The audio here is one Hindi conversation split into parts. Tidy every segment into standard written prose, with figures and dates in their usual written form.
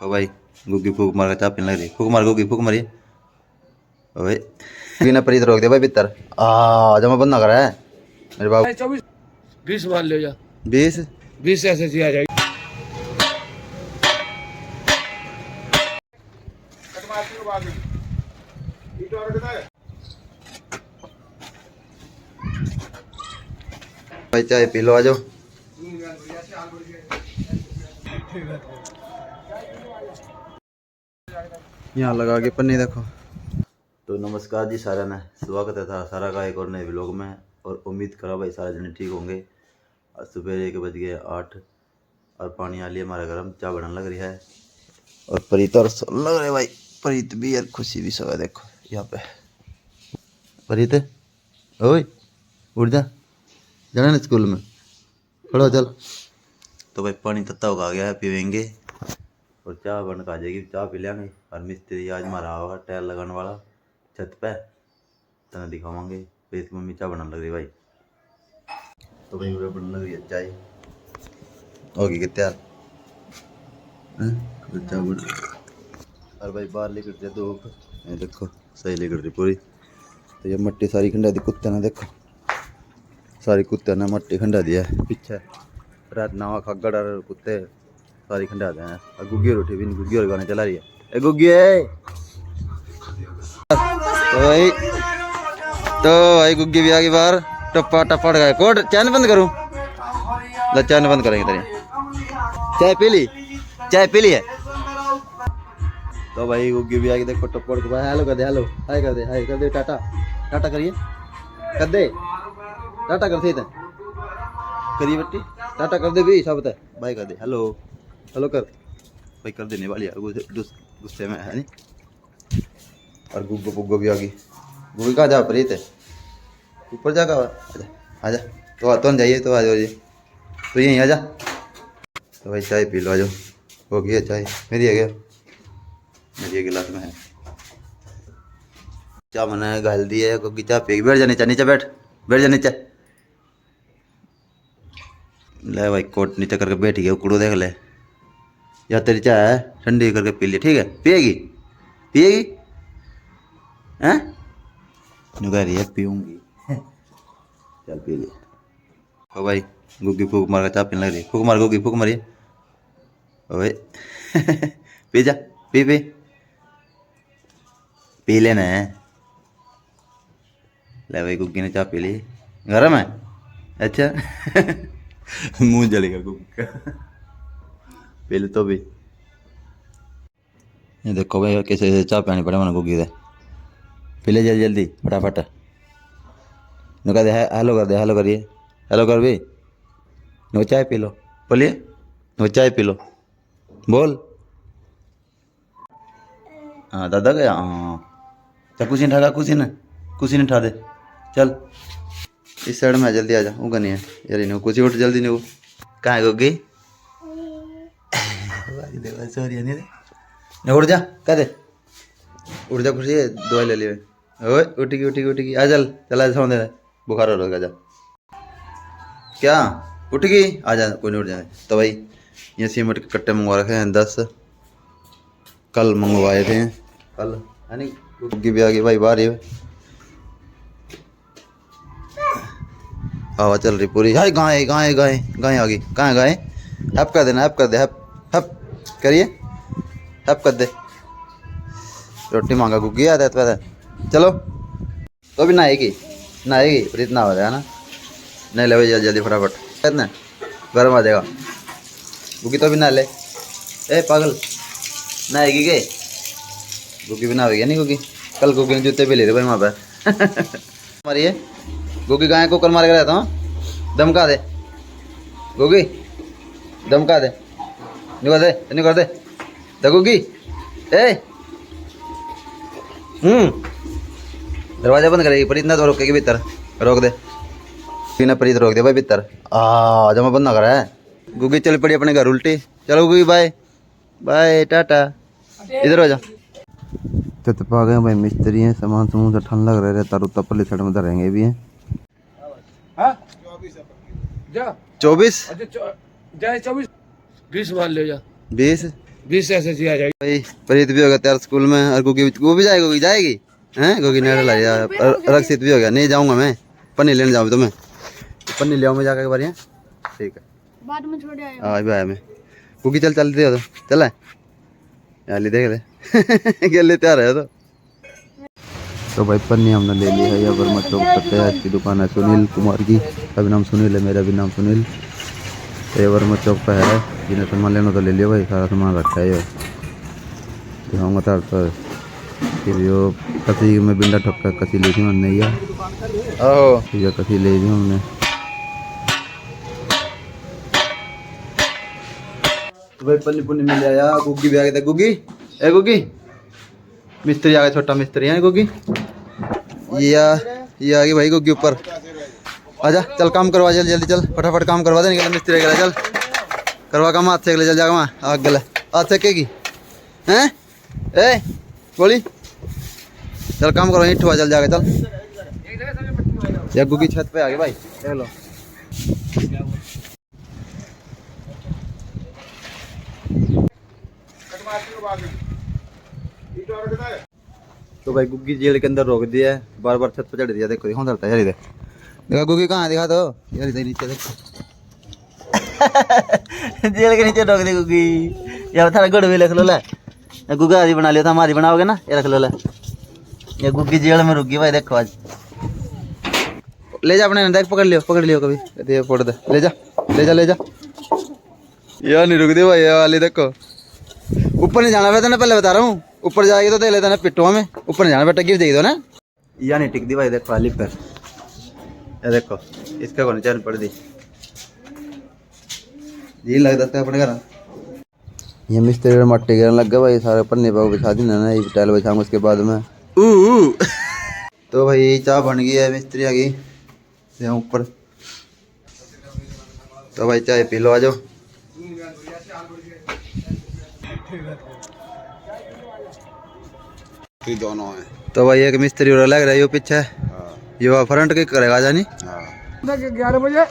ओ भाई गुग्गी फूक मार के चाय पीने लग रही। फूक मार गुग्गी, फूक मारिए। ओए बिना परी रोक दे भाई भीतर। जमा बंद ना करा है मेरे बाबू। 24 20 मान ले जा। 20 20 ऐसे जी आ जाएगी। भाई चाय पी लो, आ जाओ। यहाँ लगा के पन्नी देखो। तो नमस्कार जी सारा ने, स्वागत है था सारा का एक और नए व्लॉग में। और उम्मीद करा भाई सारे जने ठीक होंगे। आज सुबह 1 बज गए 8 और पानी आ लिया हमारे गर्म, चाय बनाने लग रही है। और प्रीत और लग रहे भाई, प्रीत भी यार खुशी भी सब है। देखो यहाँ पे प्रीत, ओए उठ जा, जाना ना स्कूल में, खड़ो चल। तो भाई पानी तत्ता होगा आ गया है, पीवेंगे और चाय बन के आ जाएगी, चाय पी लेंगे। और मिस्त्री आज हमारा होगा टायर लगाने वाला छत पे, तना दिखावांगे। फिर मम्मी चाय बनाने लग रही भाई। तो भाई वो बनने लग रही है चाय, होगी कि तैयार चाय बन। और भाई बाहर लिख रही है धूप, ये देखो सही लिख रही पूरी। तो ये मट्टी सारी खंडा दी कुत्ते ने, देखो सारी कुत्ते ने मट्टी खंडा दिया है पीछे। रात नावा खगड़ और कुत्ते सारी खंडा दे हैं। और गुग्गी रोटी भी, गुग्गी और गाने चला रही है। ए गुग्गी है तो भाई गुग्गी भी आ गई बाहर। टप्पा टप्पा गए कोट। चैन बंद करूं? ला चैन बंद करेंगे तेरी। चाय पी ली? चाय पी ली है? तो भाई गुग्गी भी आ गई, देखो टप्पड़ को भाई हेलो कर दे, हेलो हाय कर दे, हाय कर दे, टाटा टाटा करिए, कर दे टाटा कर दे करिए बट्टी, टाटा कर दे भी सब, बाय कर दे, हेलो हेलो कर भाई, कर देने वाली है गुस्से में है नहीं। और गुग्गो पुग्गो भी आ गई। गुग्गी कहाँ जा प्रीत है? ऊपर जाकर आजा आजा। तो जाइए तो आ जाओ, तो यहीं आ जा। तो भाई चाय पी लो, आ जाओ। हो गई है चाय मेरी, है क्या? मेरी गिलास में है चाय। मैंने घाल दी है क्योंकि चाय पी। बैठ जा नीचे, नीचे बैठ, बैठ जा नीचे। ले भाई कोट नीचे करके बैठ गया, उकड़ो देख ले। या तेरी चाय है ठंडी करके पी ली, ठीक है? पिएगी? पिएगी हैं? कह रही है पीऊँगी। चल पी ली। हो भाई गुग्गी फूक मार के चाय पीने लग रही। फूक मार गुग्गी, फूक मारिए। ओए पी जा, पी पी पी लेना है। ले भाई गुग्गी ने चाय पी ली। गरम है? अच्छा मुंह जलेगा गुग्गी का। पी ले तो भी। ये देखो भाई कैसे चाय पानी पड़े मैंने गुग्गी दे। पी ले जल्दी जल्दी फटाफट। नो कह दे हेलो कर दे, हेलो करिए, हेलो कर भी। नो चाय पी लो, बोलिए नो चाय पी लो, बोल। हाँ दादा गया, हाँ चल कुछ नहीं ठगा, कुछ नहीं उठा दे। चल इस साइड में आ, जल्दी आ जा। वो नहीं है यार, नहीं कुछ उठ जल्दी नहीं। वो कहाँ है गुग्गी? सॉरी नहीं, उठ जा कह दे, उठ जा खुशी, दवाई ले लियो। ओए उठेगी उठेगी उठेगी, आ चल चला सौ दे, बुखार हो रहा जा। क्या उठेगी? आ जा, कोई नहीं उठ जाए। तो भाई ये सीमेंट के कट्टे मंगवा रखे हैं 10, कल मंगवाए थे कल, है नहीं? गुग्गी भी आ गई भाई बाहर ही। हवा चल रही पूरी। हाय गाय गाय गाय गाय आ गई। कहाँ है गाय? हप कर देना, हप कर दे, हप हप करिए, हप कर दे। रोटी मांगा गुग्गी, आता है तो चलो। तो भी नहाएगी, नहाएगी प्रीत ना हो जाए ना। नहीं ले भैया जल्दी फटाफट, इतना गर्म आ जाएगा। गुग्गी तो भी नहा ले। ए पागल नहाएगी के? गुग्गी भी नहाएगी नहीं? गुग्गी कल गुग्गी ने जूते भी ले रहे भाई वहाँ पे। मारिए गुग्गी, गाय को कल मार के रहता हूँ। दमका दे गुग्गी, दमका दे, नहीं कर दे, नहीं कर दे गुग्गी। ए दरवाजा बंद करेगी प्रीत ना, तो रोकेगी भीतर, रोक दे बिना प्रीत रोक दे भाई भीतर। जमा बंद ना करा है। गुग्गी चल पड़ी अपने घर उल्टी। चलो गुग्गी बाय बाय टाटा, इधर हो जा। तो पा गए भाई मिस्त्री हैं, सामान समूह से ठंड लग रहे, तार उत्ता पल्ली साइड में रहेंगे भी हैं। 24 24 20 मान ले जा। 20 20 एसएससी आ जाएगी भाई प्रीत भी हो गया तैयार स्कूल में, और गुगी वो भी जाएगी, गुगी जाएगी हैं, गुगी नेट ला लिया, रक्षित भी हो गया। नहीं जाऊंगा मैं, पन्नी लेने जाऊँ तुम्हें, पन्नी ले आऊँ मैं जाकर एक बार यहाँ। ठीक है बाद में छोड़ आया। हाँ अभी आया मैं। गुगी चल चलते हो तो चल यार देख ले गले तैयार है तो भाई पन्नी हमने ले ली है। यहाँ पर मत चौक तक है, इसकी दुकान है सुनील कुमार की, अभी नाम सुनील है, मेरा भी नाम सुनील। तो ये वर्मा चौक पे है, जिन्हें सामान लेना तो ले लियो भाई, सारा सामान रखा है ये दिखाऊंगा तार पर। फिर यो कसी में बिंडा ठपका कसी ली थी हमने, ये कसी ले ली हमने। तो भाई पन्नी पुन्नी मिल आया, गुग्गी भी आ गया था। गुग्गी ए गुग्गी, मिस्त्री आ गया, छोटा मिस्त्री है गुग्गी। ये आ गई भाई गुग्गी ऊपर, आजा चल काम करवा, जल्दी जल्दी चल फटाफट काम करवा दे, निकल मिस्त्री गला चल करवा काम, हाथ सेक ले चल जागा वहाँ आग गला, हाथ सेकेगी हैं ए बोली, चल काम करवा ईंट हुआ, चल जाके चल। या गुग्गी छत पे आ गई भाई, देख लो। तो भाई गुग्गी जेल के अंदर रोक दिया है, बार बार छत पे चढ़ दिया, देखो कौन चलता है यार, इधर देखो गुग्गी कहाँ है, दिखा दो यार, इधर नीचे देखो जेल के नीचे रोक दी गुग्गी। यार थारा गुड़ भी लिख लो, ले गुग्गा आदि बना लिया था, हमारी बनाओगे ना, ये रख लो ले। ये गुग्गी जेल में रुक गई भाई, देखो आज ले जा अपने, देख पकड़ लियो कभी, फोड़ दे, ले जा ले जा। यार नहीं रुक दी भाई, ये वाली देखो, ऊपर नहीं जाना बेटा, मैं पहले बता रहा हूँ, ऊपर जाएगी तो दे लेता ना पिट्टो में, ऊपर नहीं जाना बेटा, गिफ्ट देगी दो ना। या नहीं टिक दी भाई, देखो वाली पर, ये देखो इसका कौन चैन पड़ दी, ये लगता था अपने घर। ये मिस्त्री मट्टी गिरने लग गया भाई, सारे पन्ने पर बिछा दी ना, ये टाइल बिछाऊंगा उसके बाद में। तो भाई चाय बन गई है, मिस्त्री आ गई ऊपर, तो भाई चाय पी लो, आ जाओ। दोनों है तो भाई एक मिस्त्री और लग रहा है, यो पीछे यो फ्रंट के करेगा जानी 11 बजे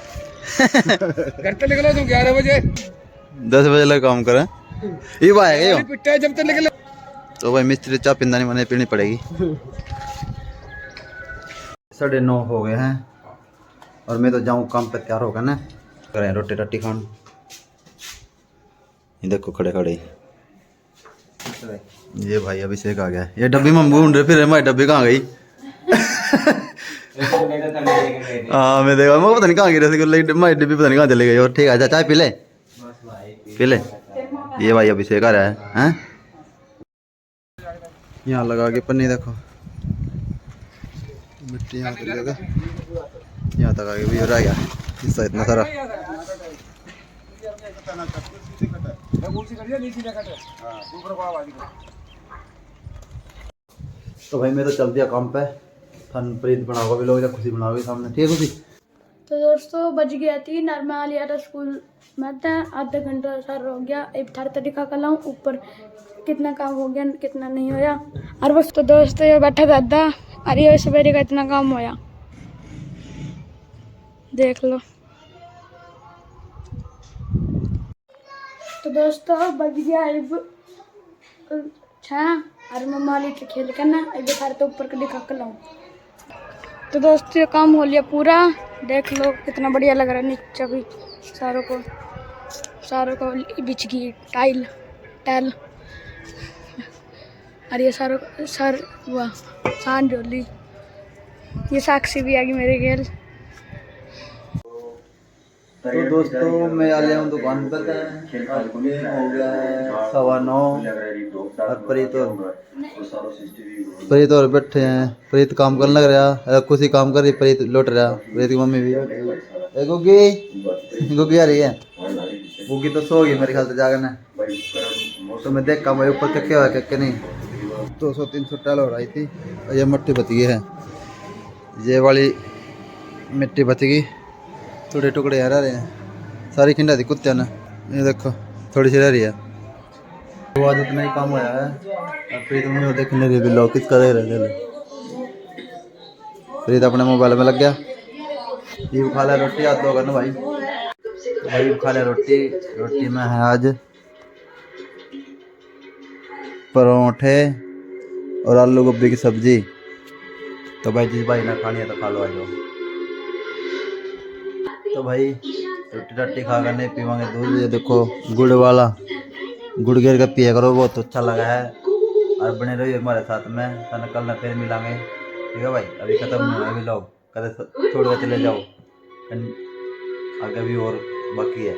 घर से निकलो तुम 11 बजे 10 बजे लग काम करें, ये आएगा यो पिट्टा जब तक निकले। तो भाई मिस्त्री चाय पिंदा नहीं मने पीनी पड़ेगी। 9:30 हो गए हैं और मैं तो जाऊँ काम पे, तैयार होगा ना, करें रोटी राटी खान। ये देखो खड़े खड़े, ये भाई अभिषेक आ गया, ये डब्बी में ढूंढ रहे फिर, हमारी डब्बी कहाँ गई हाँ मैं देखा, मैं पता नहीं कहाँ गिरी, हमारी डब्बी पता नहीं कहाँ चली गई। और ठीक है चाय पी ले। ये भाई अभिषेक आ रहा है, हैं यहाँ लगा के पन्नी, देखो मिट्टी यहाँ तक लगा, यहाँ तक आगे भी रह गया हिस्सा इतना सारा। तो भाई मैं तो चल दिया काम पे, प्रीत बनाओगे भी लोग, खुशी बनाओगे सामने, ठीक है खुशी। तो दोस्तों बज गया थी, नरमा लिया था स्कूल में था, आधा घंटा सर हो गया, एक थार तरीका कर लाऊं ऊपर कितना काम हो गया कितना नहीं होया। और बस तो दोस्तों ये बैठा दादा, अरे सवेरे का इतना काम होया देख लो। तो दोस्तों बज गया अब 6 और मम्मा लिट खेल कर ना, एक थार तो ऊपर का दिखा कर लाऊं। तो दोस्तों ये काम हो लिया पूरा, देख लो कितना बढ़िया लग रहा है, नीचे भी सारों को बिछ गई टाइल और ये सर हुआ शान जोली, ये साक्षी भी आ गई मेरे खेल। तो दोस्तों मैं आ गया हूँ दुकान पर, हो गया है 9:15 और प्रीत और बैठे हैं, प्रीत काम करने लग रहा, खुशी काम कर रही, प्रीत लौट रहा, प्रीत की मम्मी भी। गुग्गी आ रही है, गुग्गी तो सो गई मेरे ख्याल से जागना, तो मैं देख भाई ऊपर क्या हुआ क्या नहीं। 200-300 टाइल हो रही थी, ये मिट्टी बच गई है, ये वाली मिट्टी बच गई, थोड़े टुकड़े रह रहे हैं, सारी खिंडा थी कुत्ते ने, ये देखो थोड़ी सी रह रही है। तो आज इतना ही काम होया है, प्रीत मम्मी देख नहीं रही, लोग किसका दे रहे थे, प्रीत अपने मोबाइल में लग गया। ये खा लिया रोटी, हाथ धो करना भाई, भाई खा लिया रोटी में है आज परोठे और आलू गोभी की सब्जी। तो भाई जिस भाई ना खानी है तो खा लो, आ जाओ। तो भाई रोटी रट्टी खा कर नहीं पीवांगे दूध, ये देखो गुड़ वाला, गुड़ घेर कर पिया करो, बहुत अच्छा लगा है। और बने रहिए हमारे साथ में, कल ना फिर मिलांगे, ठीक है भाई। अभी खत्म नहीं हुआ, अभी लोग कदे छोड़ कर चले जाओ, आगे भी और बाकी है।